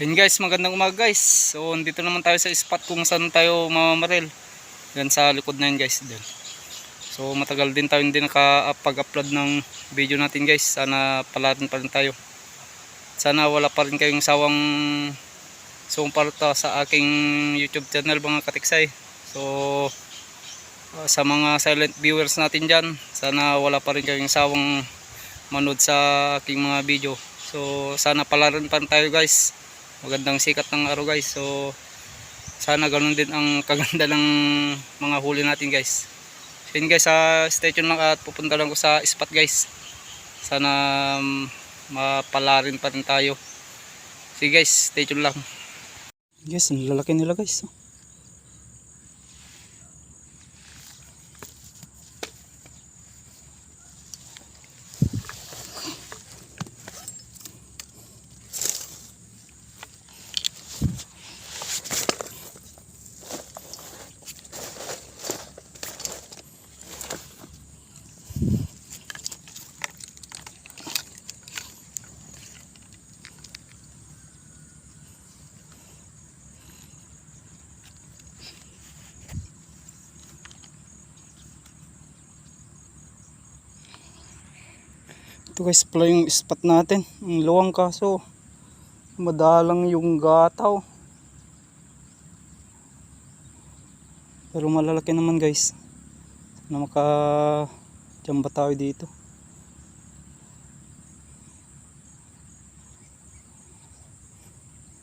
Yun guys, magandang umaga guys. So dito naman tayo sa spot kung saan tayo mamamaril. Yan sa likod na yun guys. Dyan. So matagal din tayo hindi nakapag-upload ng video natin guys. Sana palatin pa rin tayo. Sana wala pa rin kayong sawang sumpalta sa aking YouTube channel mga katiksay. So sa mga silent viewers natin dyan, sana wala pa rin kayong sawang manood sa aking mga video. So sana palarin pa rin tayo guys. Magandang sikat ng araw guys. So sana ganun din ang kaganda ng mga huli natin guys. So yun guys, stay tuned lang at pupunta lang ko sa spot guys. Sana mapalarin pa rin tayo. Sige guys, stay tuned lang. Guys, ang lalaki nila guys. Ito guys pala yung spot natin. Ang luwang kaso madalang yung gataw. Pero malalaki naman guys. Sana maka-jamba tayo dito.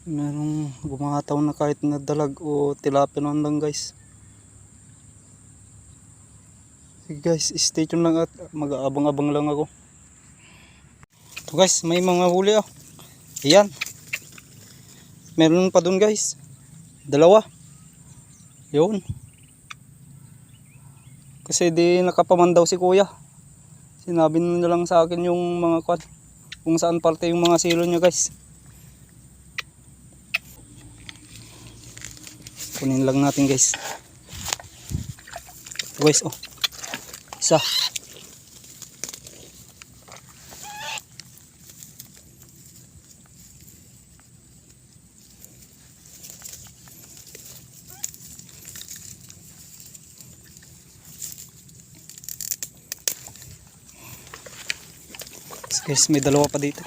Merong gumataw na kahit na dalag o tilapia naman lang guys. Sige guys, stay tuned lang at mag-aabang-abang lang ako. Ito guys, may mga huli oh. Ayan. Meron pa dun guys. Dalawa. Yun. Kasi di nakapamandaw si kuya. Sinabi na lang sa akin yung mga kung saan parte yung mga silo niya guys. Kunin lang natin guys. Ito guys oh. Isa. Guys, may dalawa pa dito.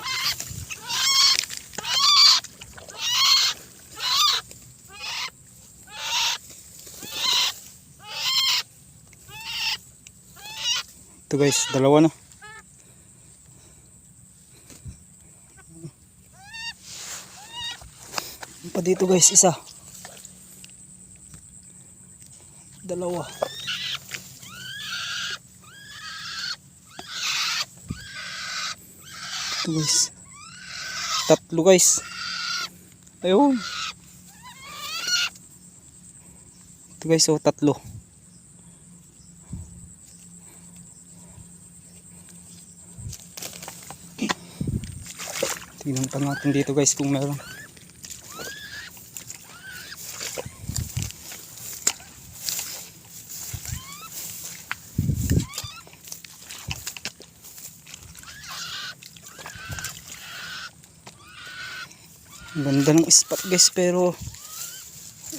Ito guys, dalawa na. Pa dito guys, isa. Dalawa. Ito guys. Tatlo guys. Ayun. Ito guys, oh, tatlo. Tingnan pa natin dito guys kung meron. Ang ganda ng spot guys pero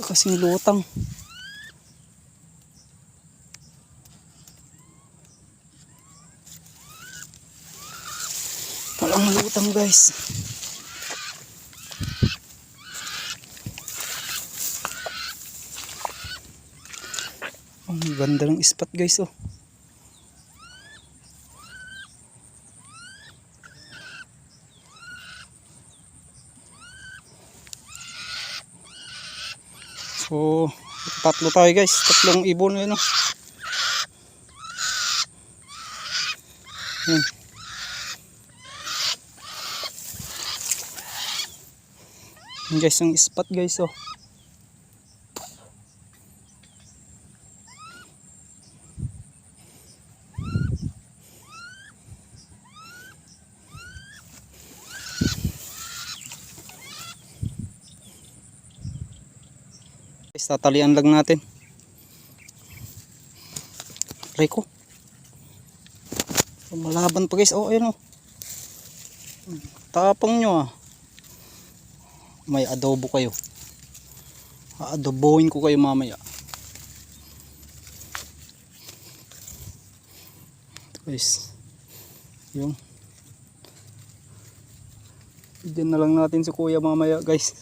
kasing lutang. Walang lutang guys. Ang ganda ng spot guys oh. So, tatlo tayo guys. Tatlong ibon yun. Yan. Yan guys, ang spot guys oh. Guys, tatalian lang natin. Reko. Malaban pa guys. Oh, ayun oh. Tapang nyo ah. may adobo kayo. Aadobohin ko kayo mamaya. Guys, yung diyan na lang natin si kuya mamaya guys.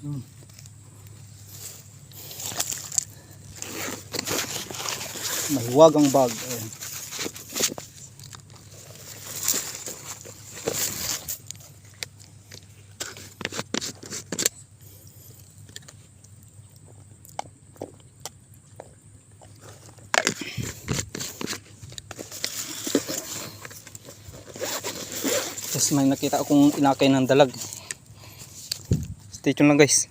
Yun. Mahiwagang bag. Ayan. Tapos may nakita akong inakay ng dalag. Stay tuned lang guys.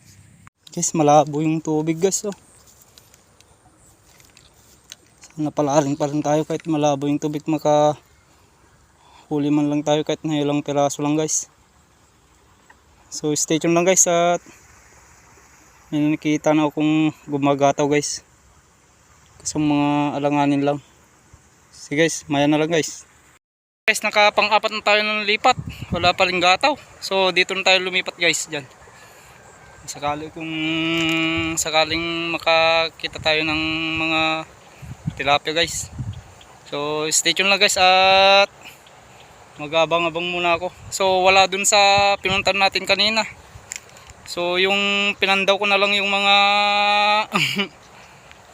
Guys, malabo yung tubig guys. Oh. Sana palaring pa rin tayo kahit malabo yung tubig. Huli man lang tayo kahit na ilang piraso lang guys. So stay tuned lang guys. At may nakita na akong gumagataw guys. Kasi mga alanganin lang. Sige guys, maya na lang guys. Guys, nakapang-apat na tayo ng lipat. Wala pa rin gataw. So dito na tayo lumipat guys dyan. Sakaling makakita tayo ng mga tilapia guys. So stay tuned lang guys at mag-abang-abang muna ako. So wala dun sa pinuntan natin kanina. So yung pinandaw ko na lang yung mga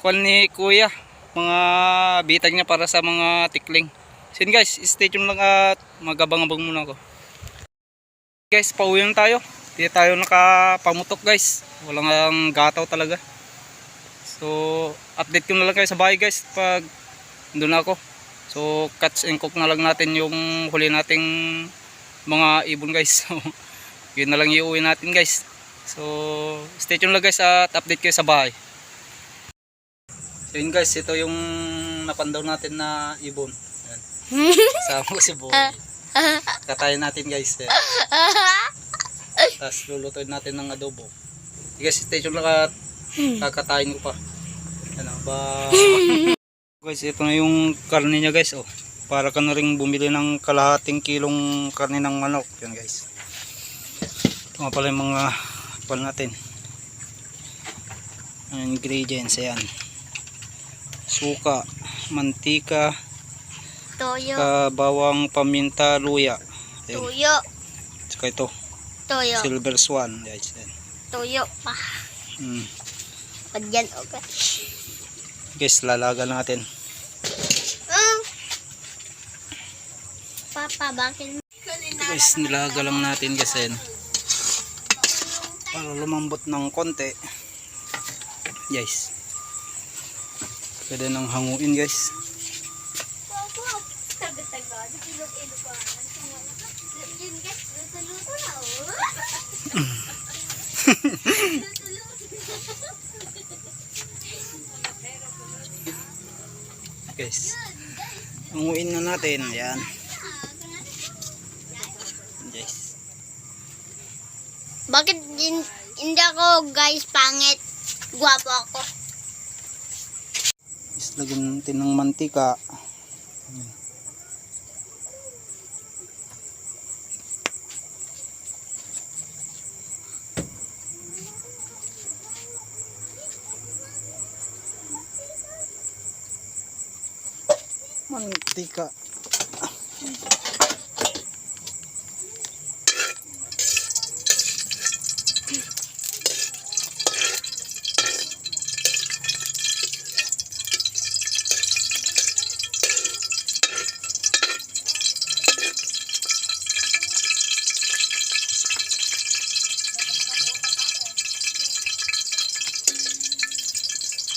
kuwan ni kuya. Mga bitag niya para sa mga tikling. So yun guys, stay tuned lang at mag-abang-abang muna ako. Guys, pauwi na tayo. Hindi tayo nakapamutok guys. Walang gataw talaga. So update ko na lang kayo sa bahay guys pag doon ako. So catch and cook na lang natin yung huli nating mga ibon guys. So yun na lang iuwi natin guys. So stay tuned lang guys at update kayo sa bahay. So yun guys, ito yung napandaw natin na ibon. Ayan. Sama ko si Boy. Katayin natin guys. Tapos lulutuin natin ng adobo. Guys, stay tuned lang at kakatayin ko pa. Ano ba? Guys, ito na yung karne niya guys. Oh, para ka na rin bumili ng kalahating kilong karne ng manok. Yan guys. Ito nga pala yung mga pal natin. Ingredients, ayan. Suka, mantika, toyo, bawang, paminta, luya. Ayan. toyo, Saka ito, toyo, silver swan guys. Ayan. toyo pa. Padyan okay. Guys, lalaga natin. Papa, bakit? Guys, nilaga lang natin kasi para lumambot ng konti. Guys, pwede nang hanguin guys. Guys, hanguin na natin. Ayan. Guys, Bakit hindi ako guys pangit? Gwapo ako. lagyan natin ng mantika. Mantika.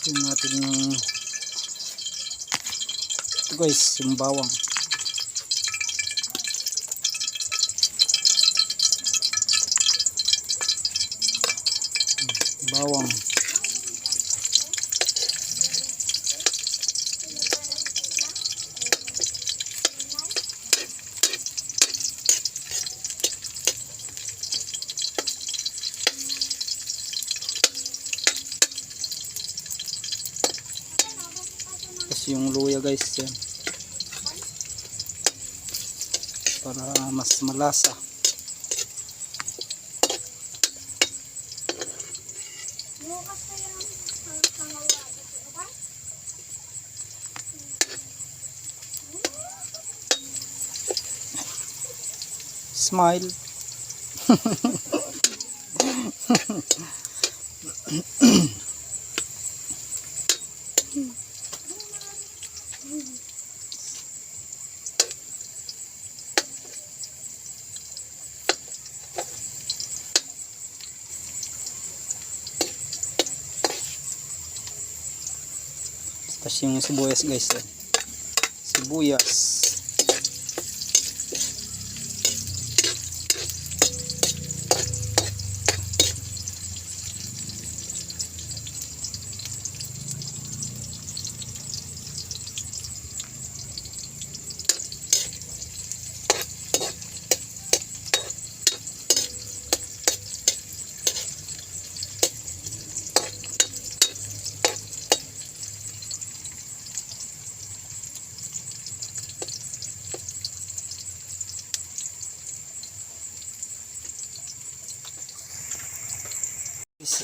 Tingnan natin yung ito guys, yung bawang. Bawang. Tapos yung luya guys, yan. para mas malasa. Smile. Tapos yung sibuyas guys, sibuyas.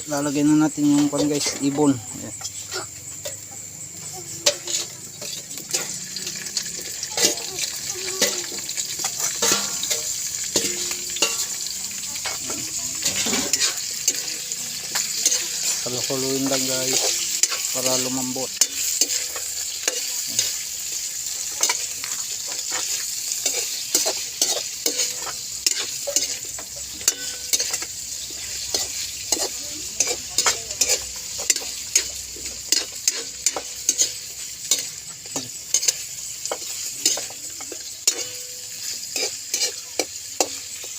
Lalagay na natin yung pan guys, ibon. Ayan. Haluin lang guys para lumambot.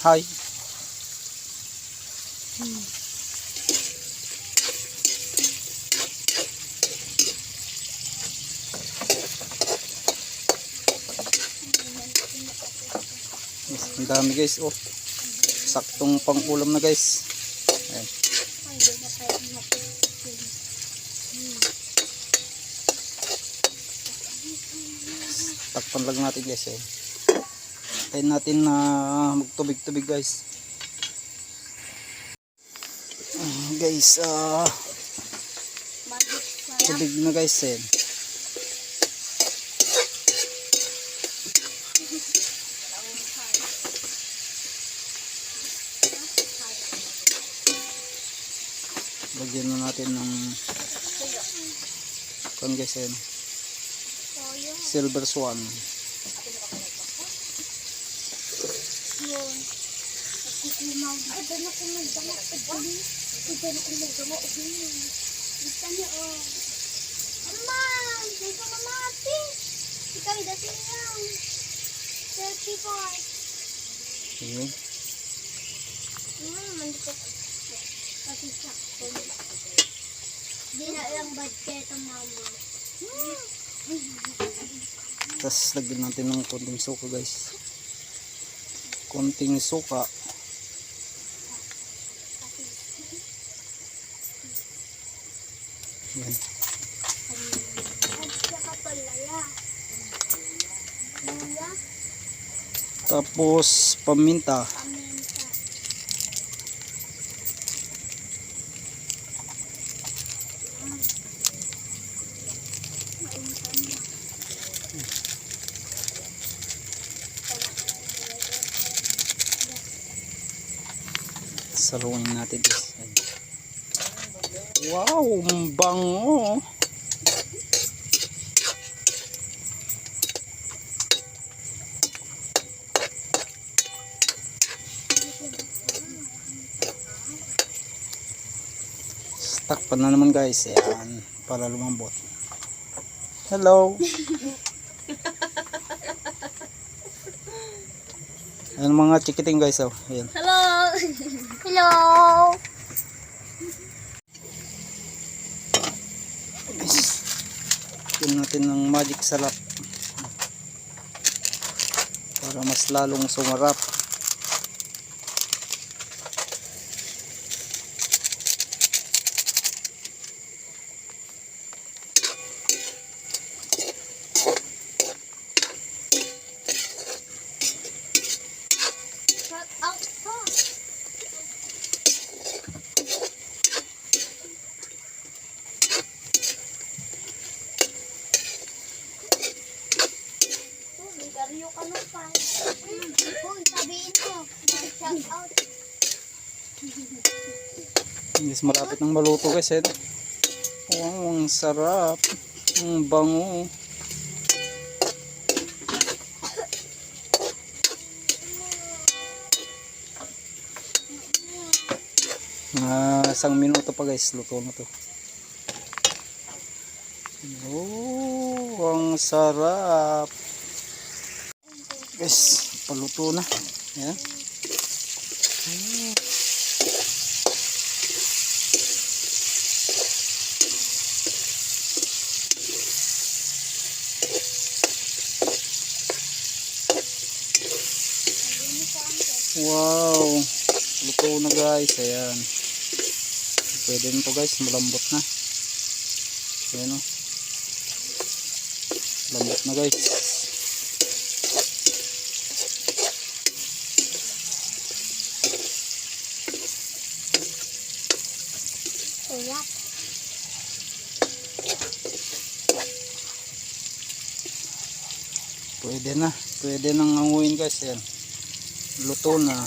Hi. Ang dami guys, oh. Saktong pang ulam na guys. Ayan. Takpan lang natin guys, eh. Tayo natin na magtubig-tubig guys. Guys, tubig na guys, eh. Lagyan na natin ng kan guys, eh. Silver Swan. Ayan. Di na lang budget ang mama. Tapos lagyan natin ng konting suka guys. Konting suka. Yan. Tapos paminta. Saluin natin guys. Wow, ang bango. Takpan na naman guys. Ayan, para lumambot. Hello. Ayan mga chikiting guys, oh. Ayan. Hello. Hello. Tignan natin ng magic sarap para mas lalong sumarap. Uy, sabihin mo. Shout out. Guys, malapit ng maluto guys. Eh. Wow, ang sarap. Ang bango. Isang minuto pa guys, luto na to. Oh, ang sarap. Guys, paluto na. Ayan. Wow, luto na guys. Ayan. Pwede na to guys, malambot na. Ayan o. Lambot na guys. Sarap. Pwede na. Pwede nang anguin guys. Ayan. Luto na.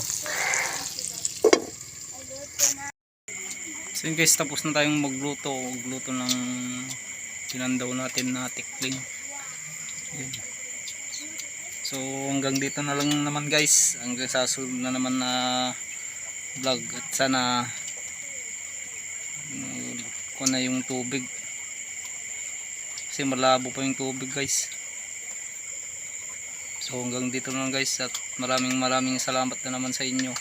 So yun guys, tapos na tayong magluto. Magluto ng tinandaw natin na tikling. Ayan. So hanggang dito na lang naman guys. Hanggang sa susunod na naman na vlog. At sana ko na yung tubig. Kasi malabo pa yung tubig guys. So hanggang dito na lang guys. At maraming salamat na naman sa inyo.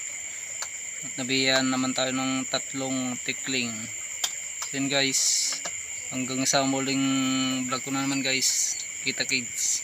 At nabiyaan naman tayo ng 3 tikling. So yun guys, hanggang sa muling vlog ko na naman guys. Kita kids.